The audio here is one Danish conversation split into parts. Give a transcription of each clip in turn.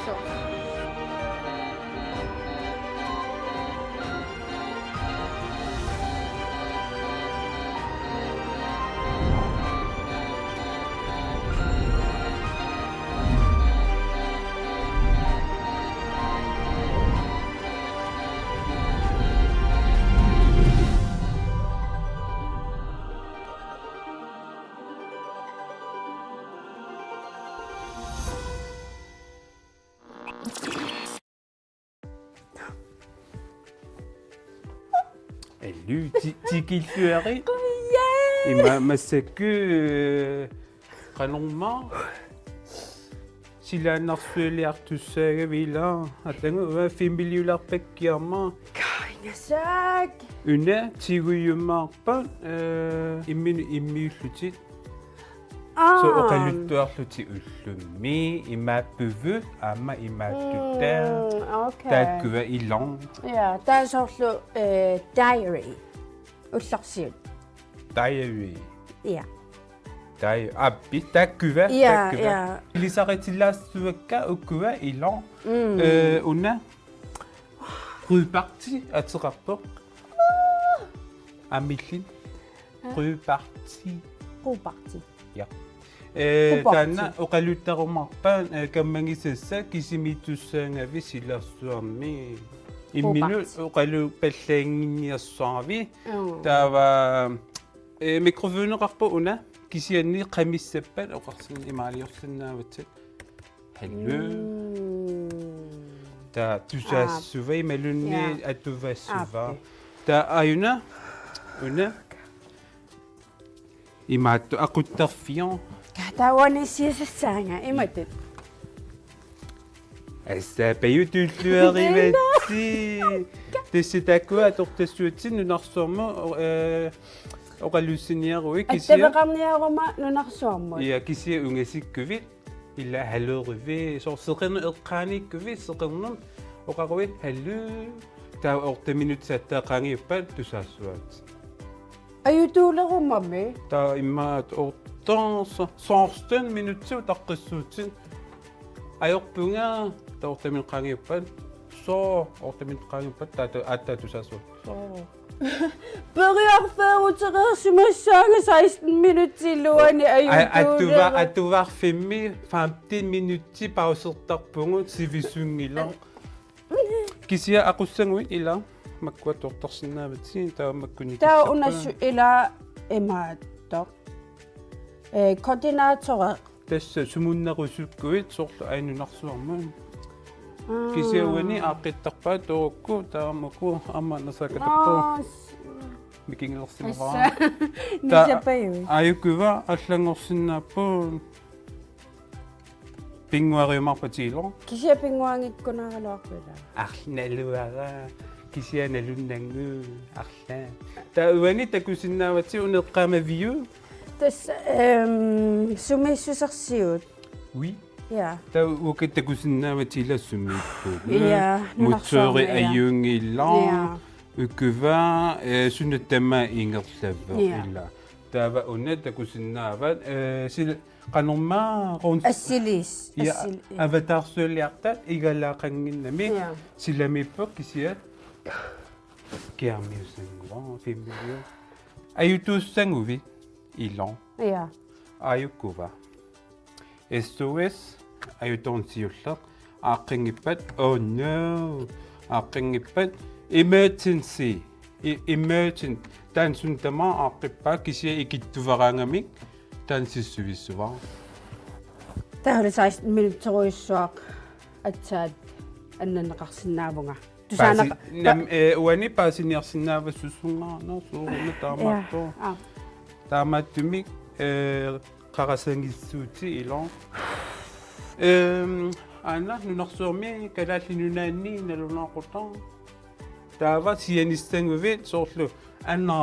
så. Ely, tikilfyeri. Massaku qalorma. Silaannarsuiliartussaagavila atanga familiularpakkiarma. Kaingasak. Una tiguyummaarpa immiullutit. Så oqaluttuarluti ullummi imaappuvu amma imaalluttaa. Okay. Taakkuva ilong. Ja, taasorlu diary. Ullarsiut. Diary. Ja. Tai appi taakkuva Ja. Lisaritillaassuakka ukkuva ilong. Una ryparti ateqarpoq. Amillin. Ryparti. Ruparti. Ja. Tanna oqaluttarumarpaan kammangisassa kisimitussaangavi silarsuarmi imminu oqalu pallaanginniarsuarvi taava mikrofoneqarpu una kisianni qamissappat oqarsin imaaliorsannaavatat hallu ta tusaassuva imalunni atuvaassuva ta ayuna una imaattu aquttarfion Katawanissiassaanga imatut. Assa payutulluarivatti tassitakkua tortassuutsin nunarsuarmu oqalussiniarui kisia Attavaqarniaruma nunarsuarmut. ia kisia ungasikkuvit illa halleerivi sorseqernu eqqaanikkuvi seqernum oqarui hallu taa ortaminut sattaaqaangiuppat tusaassuat Ayutuulerumami. taa immaat sorsten minutsu taqqissuutsin ajorpunga taortamin qaangiuppat so ortamin qaangiuppat taata aattaatusaassuat Beriarfaarutereersumassaanga 16 minutsilluani ayutuuleru. Attuvarfimmi 15 minutti pausertarpungut sivisungila kisia aqussanguit ila makkua tortarsinnaavati taa makkuni Taa unassu ila imaattoq. Koordinaatoreq. tassa sumunnerusukkuit sorlu ainunarsuarma kisia uani aaqqittarpaa tookku taamaku amma nasakatappu mikinglersimavaa Nisapayui. ayukkuva allangorsinnaappu pinguariumarpatiilor Kisia pinguangikkunaaraluarpula. arnaluara kisia nalunnangu arla ta uani takusinnaavati uneqqaamaviu Tas sumissusersiut. oui Ja. ta ukitakusinnaavati lassummiippu Ja, motori nunarsuarma, ja. ayungillar Ja. ukkuva sunnattamma ingerlava Ja. illa taava unna takusinnaavat sil qanorma qon Assilis. ja avatarsuuliartat igalaaqanginnami Ja. silamippoq kisiat kiarmiussangua fimmiu ayutuussanguvi ilong Ja. ayukkuva SOS ayutornsiulleq aaqqingippat oh no aaqqingippat emergency emergent tansun tama aaqqippa kisia ikittuvaraangamik tansissuvissuva Tahul 16 minutteruissuaq atsaat annanneqarsinnaavunga. Tusaana nam uani paasiniarsinnaavassussungaarna suuruna taamatto taamattumik qarasangissuuti ilong ana nunarsuarmi kalaallinunaanni nalunaaquttar taava sianissanguvit soorlu anna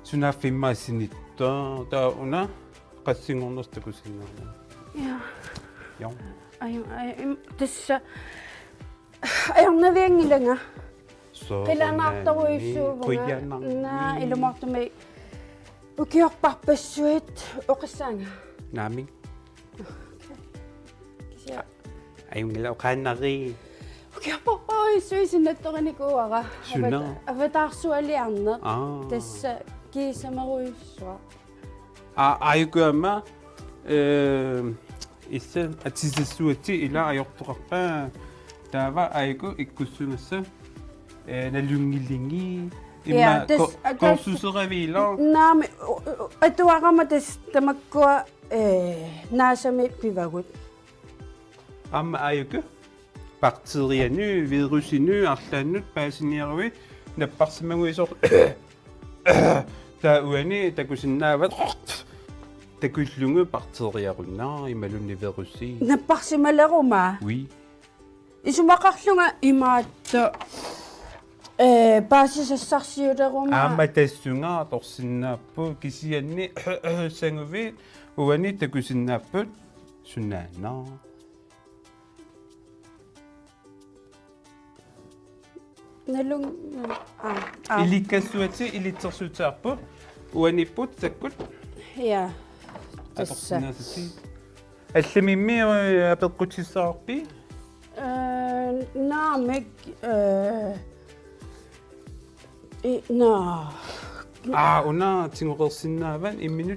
sunaaffimmaassinitta taa una qassingornertakusinnaarna Ja. ja Ai tassa ajornaviangilanga. so Qilanaartaruissuuvunga. Na ilumortumi ukiorparpassuit oqissaanga. naami Kisia Ayungila uqaannari. Kiapaqaruissuisinattoqanikuara. Suna. Avataarsualiarneq. Tassa kiisameruissua. Ayukuama issa atisissuati ila ajortoqarpa taava ayuku ikkussungassa nalungillingi imma korsuseravila naami atuaqama tas tamakkua naasami pivagut. Amma ayuku bakterianu virusinu arlaannut paasiniarui napparsimaguisor tauani takusinnaavat takullungu bakteriarunnaa imalunni virusi. Napparsimaleruma. Oui. Isumaqarlunga imaatto paasisassarsiuleruma. Amma tassunga torsinnaappu kisianni sanguvi uani takusinnaapput sunnaanaa. Nalung Ilikassuati ilitsersuutaarpu uanipput takkut. Ja. Atorsinnaasati. Allamimmi apeqqutissаарpi. Naamik Una tingoqersinnaavan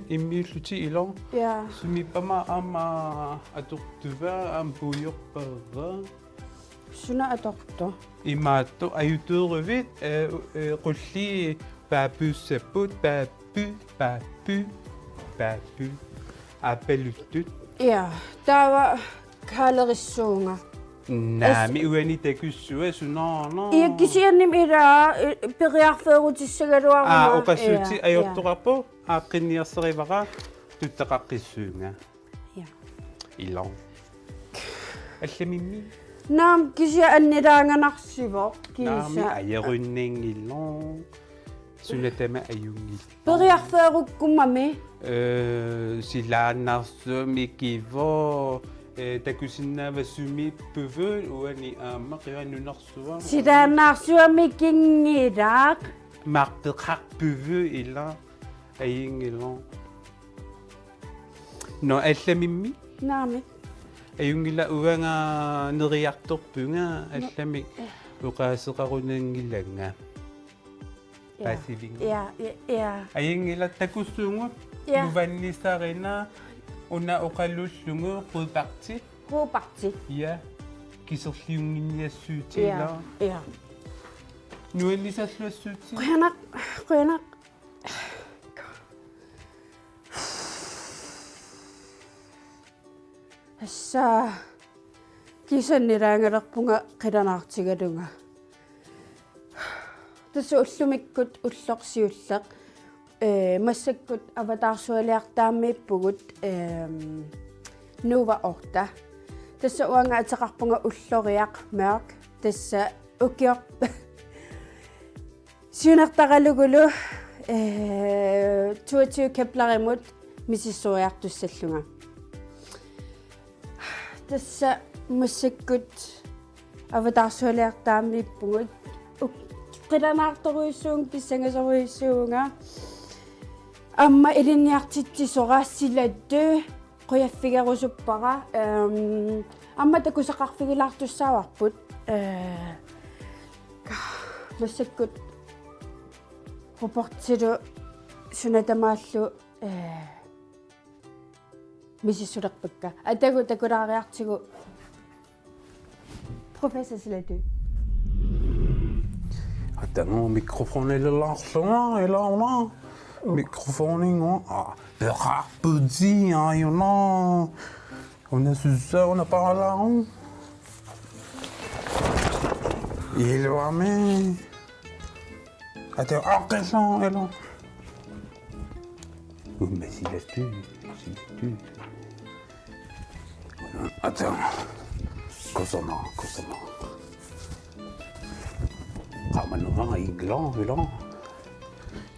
immiulluti ilo. Ja. Sumippama ama atortuva ampuujorparra. Suna atorto. Imaatto ajuteeruvit qulli paappuussapput paappu appelluttut. Ja. Taava kaalerissuunga. Naami uani takussua sunaana. Ja kisiannim ira periarfeerutissagaluaruma. Oqassuuti ajortoqarpu aaqqinniarserivara tuttaqaqqissuunga. Ja. Ilong. Allamimmi. Naam kisia anniraanganarsivo. Naami ajerunningilong. Sunatama ajungil. Periarfeerukkummami. Silaannarsuumi kivo takusinnaava sumi puvul uani aammaqiuannunarsuva. Sidaannaarsuami kingiiraaq. Marpeqarpuvu ila ajungilong. No allamimmi. Naami. Ayungila uanga neriartorpunga allamik uqaaseqarunangilanga. Passivinga. Ja. Ayungila takussuungut nuvannisarina una oqallullungu quuparti. Quuparti. Ja. Kiserliunginniassuutila. Ja. Nuallisarluassuuti. Qianaq. Assa kisanniraangalerpunga qilanaartigalunga. Tassa ullumikkut ullorsiulleq massakkut avataarsualiartaammiippugut nuva orta. Tassa uanga ataqarpunga ulloriaq mørk. Tassa ukior syunertaralugulu 22 keplerimut misissuriartussallunga. Tassa massakkut avataarsualiartaammiippugut qilanaartoruissuung pissangasoruissuunga amma ilinniartitsisora qoyaffigarusuppara amma takusaqarfigilaartussaavarput massakkut reportilu sunatamaallu misissulerpakka takulaariartigu professor Slatu. Attends, microphone illaarlunga ilauna. Mikrofoninga. Perarpudzi ayuna. On a sussa, on a parlé. Il va mais. Attends, qu'est-ce elle a? Mais s'il a tu. Attends. Kosana. Kamanunga iglan.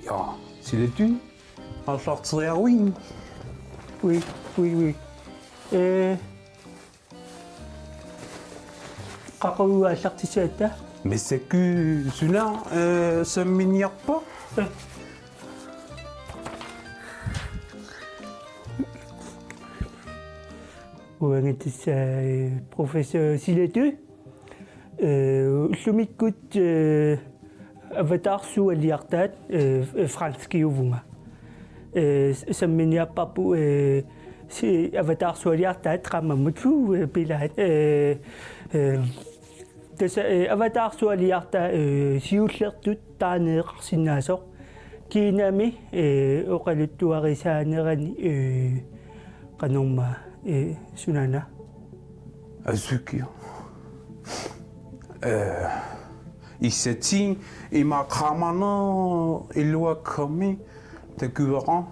Ja, s'il est tu. On sortirait oui. Oui. Qaqawu allaqtissaata Mais c'est que celui-là, ça ne minière pas. уангитсса профессор Силату уллумиккут аватарсуалиартаат франскиувунга самминиаппарпу си аватарсуалиартаат qammammutlu pilaat таса аватарсуалиарта сиуллертут таанеэқарсиннаасоқ кинами оқалуттуарисаанерани qanumma sunana Azukio. Isati ima kramano ilua komi te gueran.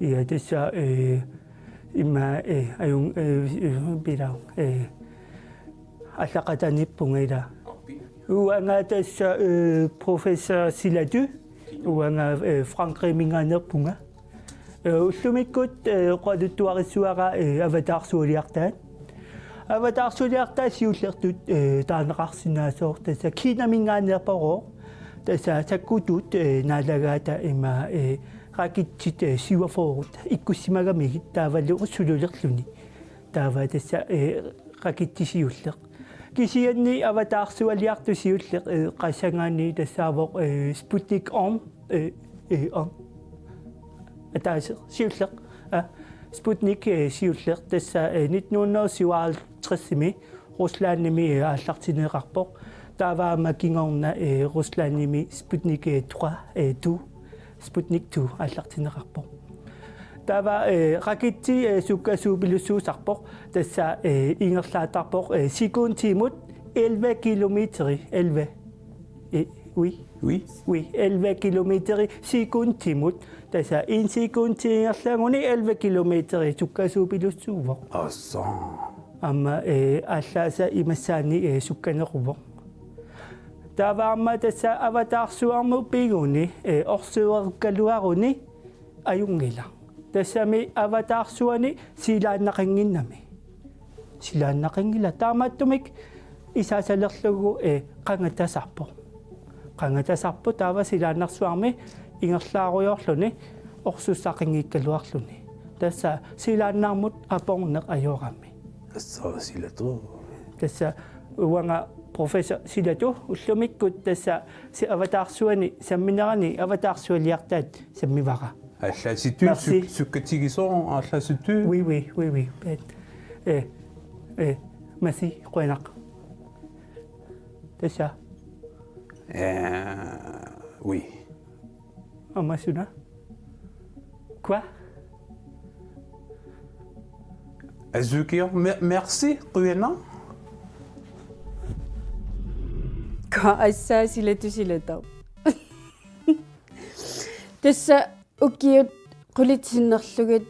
ja ja tasa ima ayung bilang allaqatanippungaila uanga tasa professor Silatu uanga Frankrig minganerpunga ullumikut qaduttuarissuara avatarsuuliartaat avatarsuuliartaat siullertut taaneqarsinaasoor tasa kinamingaanerparo tasa sakkutut naalagaata ima rakitsit siuaforut ikkussimagamigit taavallu sululerluni taava tasa rakittisiulleq kisianni avatarsualiartu siulleq qassangaani tassaavoq Sputnik on ataase siulleq Sputnik siulleq tassa 1957 Ruslandnimi aallartineeqarpoq taavaama kingorna Ruslandnimi Sputnik 3 2 Sputnik 2 aallartineeqarpoq tava rakitti sukkasuupilussuusarpoq tassa ingerlaatarpoq sekuntimut 11 kilometeri 11 oui 11 kilometeri sekuntimut tassa 1 sekundi ingerlaanguni 11 kilometeri sukkasuupilussuuvoq amma allaasa imassaani sukkanequvoq tavaarma tassa avatarsuarmu piguni orsuerkaluaruni ayungila tassami avatarsuani silaannaqingila taamattumik isaasalerlugu qangatasarpo taava silaannarsuarmi ingerlaaruyorluni orsussaqingikkaluarluni tassa silaannarmut aporneq ajorammi Silatu. tassa uanga professor Silatu ullumikkut tassa si avatarsuani samminerani avatarsualiartaat sammivara Allasitu sukkatigisoo allasitu. oui merci qoinaq tassa Oui. amasuna quoi Azukio, merci, Ruena. ka assa silatu tassa ukiut qulitsinnerlugit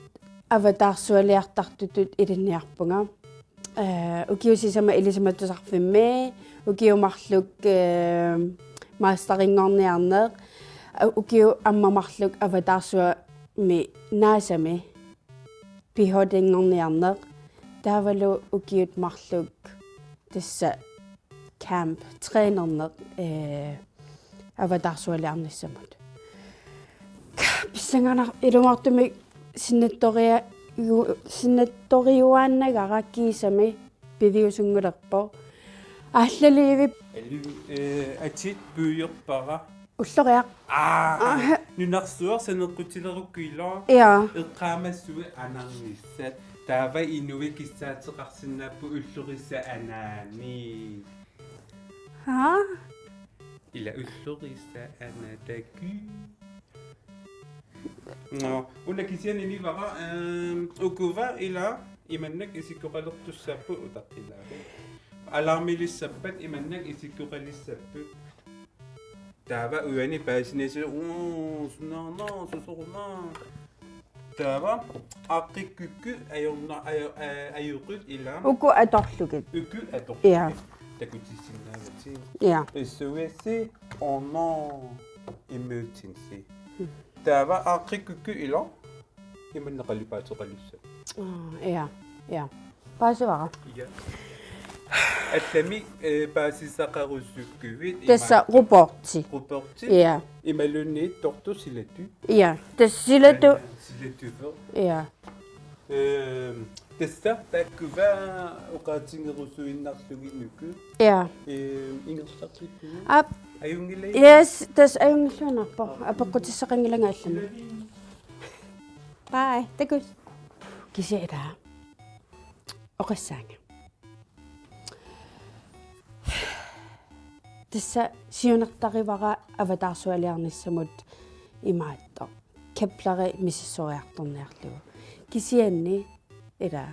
avatarsualiartartutut ilinniarpunga ukiusisama ilisamatusarfimmi ukiumarluk masteringorniarneq ukiu ammamarluk avatarsuami naasami pihodingorniarneq taavalu ukiut marluk tassa camp trainerneq avatarsualiarnissamut pissanganar ilumartumik sinnattoriuaannagarakkiisami piviusungulerpo ааллаливип Atit bøgerpara. уллориақ Nunarsuar saneqqutilerukkuila. иа Eqqaamassue anarnissat. Taava inuvi kissaateqarsinnappu ullurissa anaani. Ila ullurissa anataku. No, una kisianini vara ukuva ila imannak isikkoqalertussappu utaqqilaaru. Alarmilissappat imannak isikkoqalissappu. Taava uani paasinasi susorna. Taava aqqikukku ajorna ajuqut ila уку аторлугит ukku ator. иа Takutissinnaavati. иа SOS en emergency. Taava aqqikukku ila imanneqallipaatoqalissa. иа паасавара Ja. Allami paasissaqarussukkuit Tässä ruporti. Ruperti Ja. imalunni tortu silatu Ja. Tässä silatu. silatu Ja. testa takkuva uqaatingerusuinnarluginnuku Ja. ingersarlippu Ap. ayungilai Yes, tässä ajungiluunarpo. Apaqqutisaqangilanga. Bye. Takus. Kisiira. Oqassaanga. Tässä siunartarivara avatarsualiarnissamut imaatto. Keplare missisoriartorniarlugu. Kisianni ila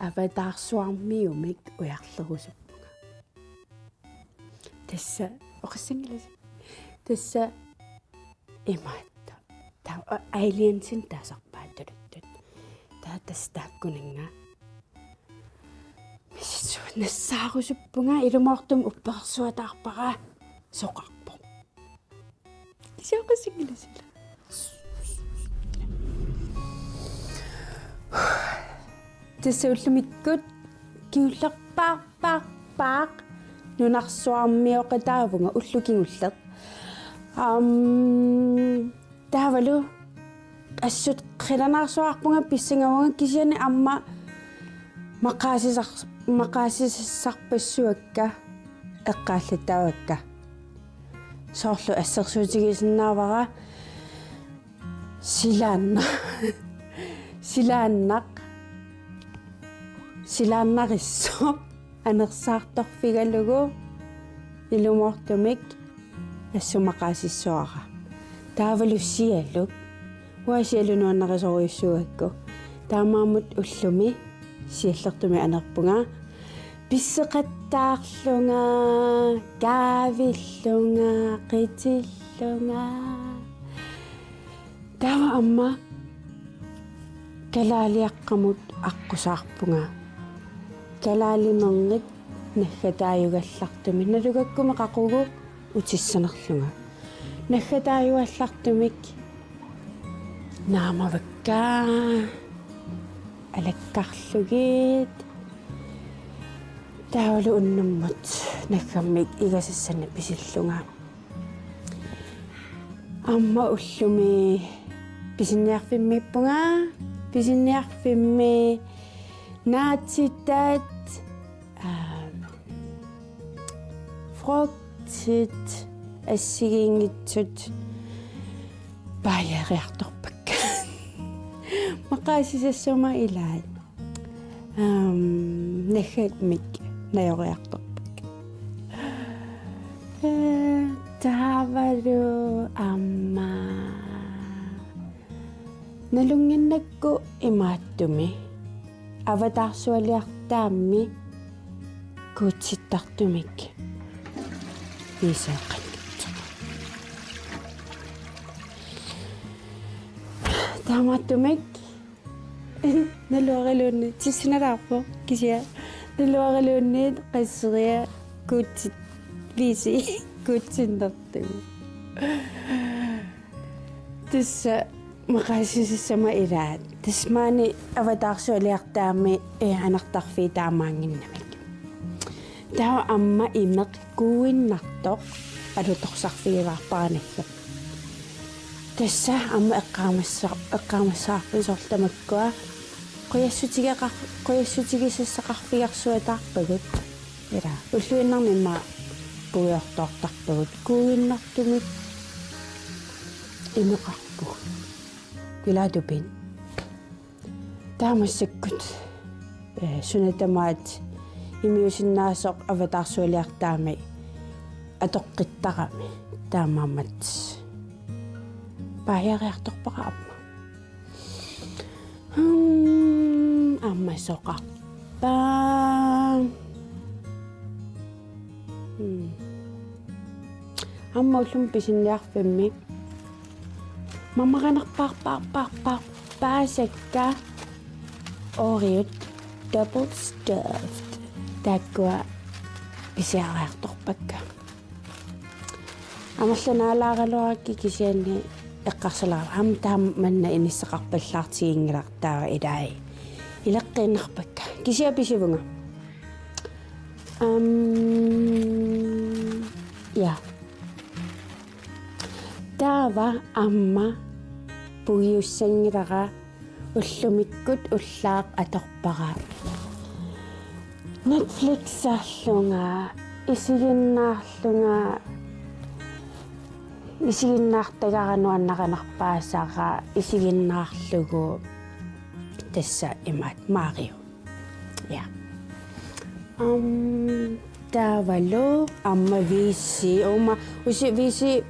avatarsuarmiumik ujarlerusuppunga. Tässä oqassangilasi. Tässä imaatto. Tää aliensin tasarpaattulut. Tää tässä taakkuninga. Nassaarussuppunga ilumortum uppersuataarpara soqarpo. Kisiaqasingilasila. Tässä ullumikkut kiullerpaaq nunarsuarmioqataavunga ullukingulleq. Taavalu assut qilanarsuarpunga pissingavunga kisiani amma maqaasissarpassuakka eqqaallataavakka soorlu assersuutigisinnaavara silaannarissu anersaartorfigalugu ilumortumik assumaqaasissuara taavalu sialuk uasialunuannarisoruissuakku taamaamut ullumi siallertumi anerpunga pisseqattaarlunga kaavillunga qitillunga tawa amma kalaaliaqqamut aqqusaarpunga kalaalimerngit naggataayugallartumi nalugakkume qaqugu utissanerlunga naggataayuallartumik naamavakka alakkarlugit taulu unnummut naggammik igassassanna pisillunga amma ullumi pisinniarfimmi naatsitat frugtit assigingitsut baajariartorpakka maqaasisassuma ilaat naggatmik najoriartorpakka taavalu amma nalunginnakku imaattumi avatarsualiartaammi kuutsittartumik viisaaqannut taamaattumik naluariluunni tissinalaarpo kisia naluariluunniit qasseria kuutsit viisi kuutsinnertugu tässä maqaasisissama ilaat tasmaani avatarsualiartaammi anartarfii taamaanginnamik taa amma imeq kuuinnartoq alutorsarfiilaarparanallap tässä amma eqqaamassаарpin sortamakkua qoyassutigisissaqarfigarsuataarpagut ila ulluinnarmimma puuyortoortarpagut kuuinnartumik imeqarpu Pilatupin. Taamassakut sunatamaat imiusinnaasoq avatarsualiartaami atoqqittarami taamaammat paajariartorpaqa amma soqarpa amma ullum pisinniarfimmi mamaqanarpaarpaasakka Oreot double stuffed takkua pisiariartorpakka амерланаалаагалуаракки кисианни эққарсалаа ам таам манна инissақарпаллаартигингилартаа илаи илеққиннарпакка кисиа писивунга Ja. Taava amma pugiussangilera уллумиккут уллаақ аторпара Netflix-аарлунга исигиннаартагарануаннақанарпаасаара исигиннаарлугу тасса имаат Марио ja таавало амма виси ома уси виси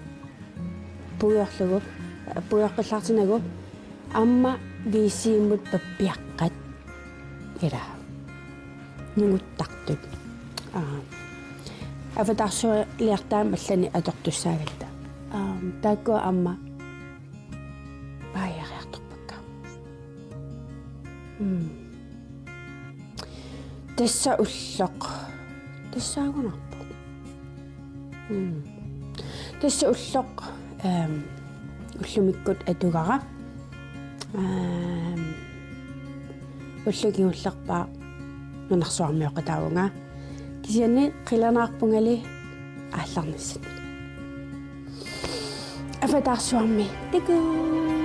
пуйорлартинагу амма висииммут паппиаққат ила нугуттартут аватарсуалиартаам аллани атортуссаагалта таакку амма паяриарторпакка тасса уллоқ тассаагунарпу тасса уллоқ уллумиккут атугара уллугиуллерпаа нунарсуармиоқатауга кисианни қиланаарпунгали аалларнассат афатаарсуарми таку